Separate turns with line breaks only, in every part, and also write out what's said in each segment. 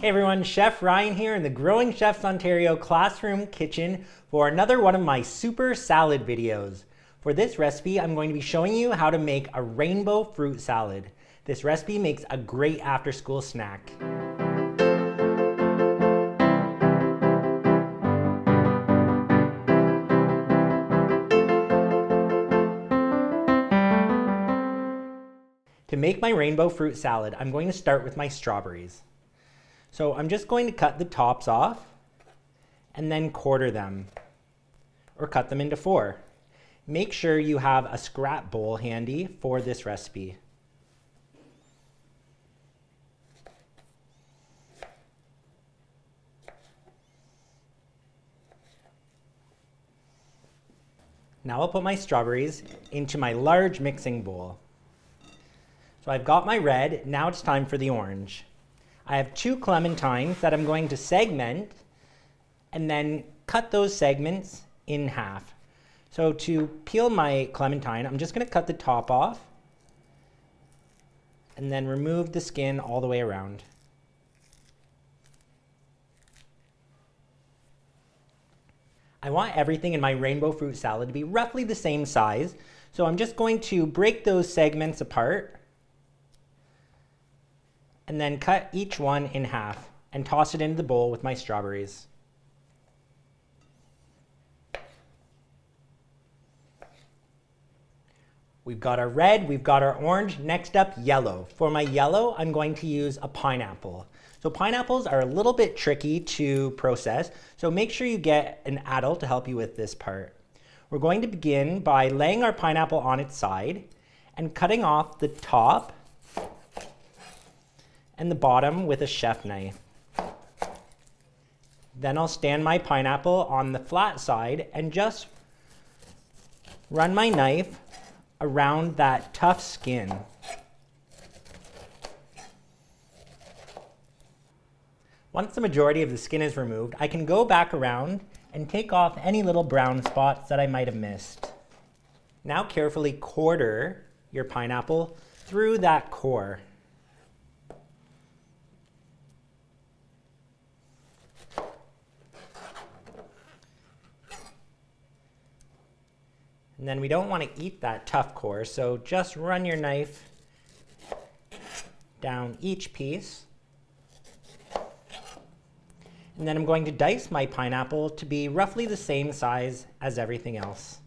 Hey everyone, Chef Ryan here in the Growing Chefs Ontario classroom kitchen for another one of my super salad videos. For this recipe, I'm going to be showing you how to make a rainbow fruit salad. This recipe makes a great after-school snack. To make my rainbow fruit salad, I'm going to start with my strawberries. So I'm just going to cut the tops off and then quarter them or cut them into 4. Make sure you have a scrap bowl handy for this recipe. Now I'll put my strawberries into my large mixing bowl. So I've got my red, now it's time for the orange. I have 2 clementines that I'm going to segment and then cut those segments in half. So to peel my clementine, I'm just going to cut the top off and then remove the skin all the way around. I want everything in my rainbow fruit salad to be roughly the same size, so I'm just going to break those segments apart and then cut each one in half and toss it into the bowl with my strawberries. We've got our red, we've got our orange, next up yellow. For my yellow, I'm going to use a pineapple. So pineapples are a little bit tricky to process, so make sure you get an adult to help you with this part. We're going to begin by laying our pineapple on its side and cutting off the top and the bottom with a chef knife. Then I'll stand my pineapple on the flat side and just run my knife around that tough skin. Once the majority of the skin is removed, I can go back around and take off any little brown spots that I might have missed. Now carefully quarter your pineapple through that core. And then we don't want to eat that tough core, so just run your knife down each piece. And then I'm going to dice my pineapple to be roughly the same size as everything else.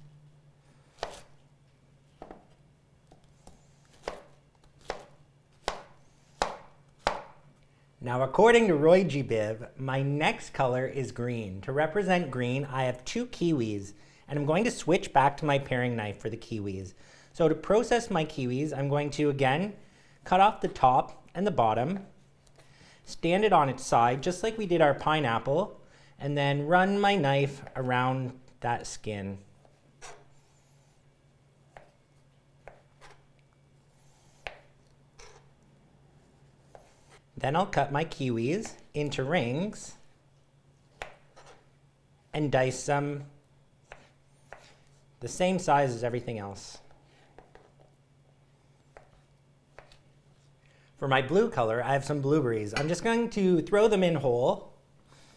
Now, according to Roy G. Biv, my next color is green. To represent green, I have 2 kiwis. And I'm going to switch back to my paring knife for the kiwis. So to process my kiwis, I'm going to, again, cut off the top and the bottom, stand it on its side, just like we did our pineapple, and then run my knife around that skin. Then I'll cut my kiwis into rings and dice them the same size as everything else. For my blue color, I have some blueberries. I'm just going to throw them in whole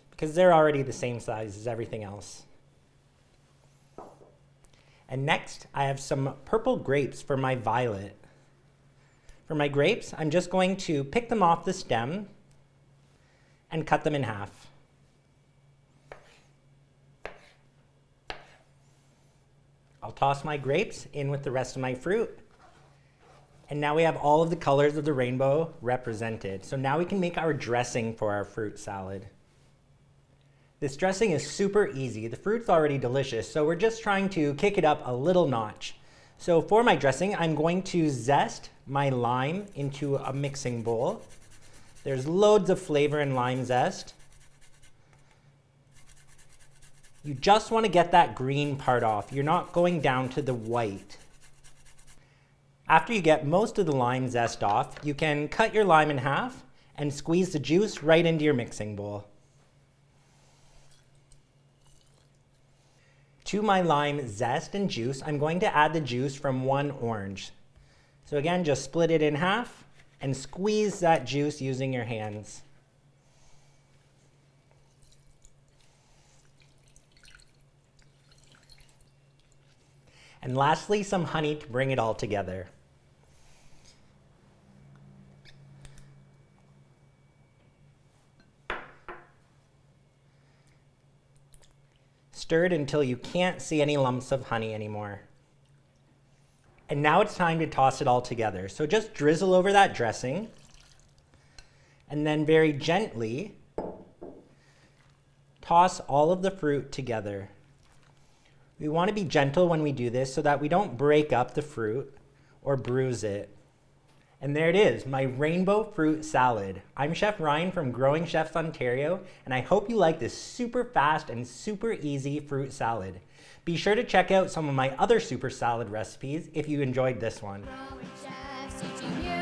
because they're already the same size as everything else. And next, I have some purple grapes for my violet. For my grapes, I'm just going to pick them off the stem and cut them in half. I'll toss my grapes in with the rest of my fruit. And now we have all of the colors of the rainbow represented. So now we can make our dressing for our fruit salad. This dressing is super easy. The fruit's already delicious, so we're just trying to kick it up a little notch. So for my dressing, I'm going to zest my lime into a mixing bowl. There's loads of flavor in lime zest. You just want to get that green part off. You're not going down to the white. After you get most of the lime zest off, you can cut your lime in half and squeeze the juice right into your mixing bowl. To my lime zest and juice, I'm going to add the juice from 1 orange. So again, just split it in half and squeeze that juice using your hands. And lastly, some honey to bring it all together. Stir it until you can't see any lumps of honey anymore. And now it's time to toss it all together. So just drizzle over that dressing, and then very gently toss all of the fruit together. We want to be gentle when we do this so that we don't break up the fruit or bruise it. And there it is, my rainbow fruit salad. I'm Chef Ryan from Growing Chefs Ontario, and I hope you like this super fast and super easy fruit salad. Be sure to check out some of my other super salad recipes if you enjoyed this one.
Growing Chefs, teaching you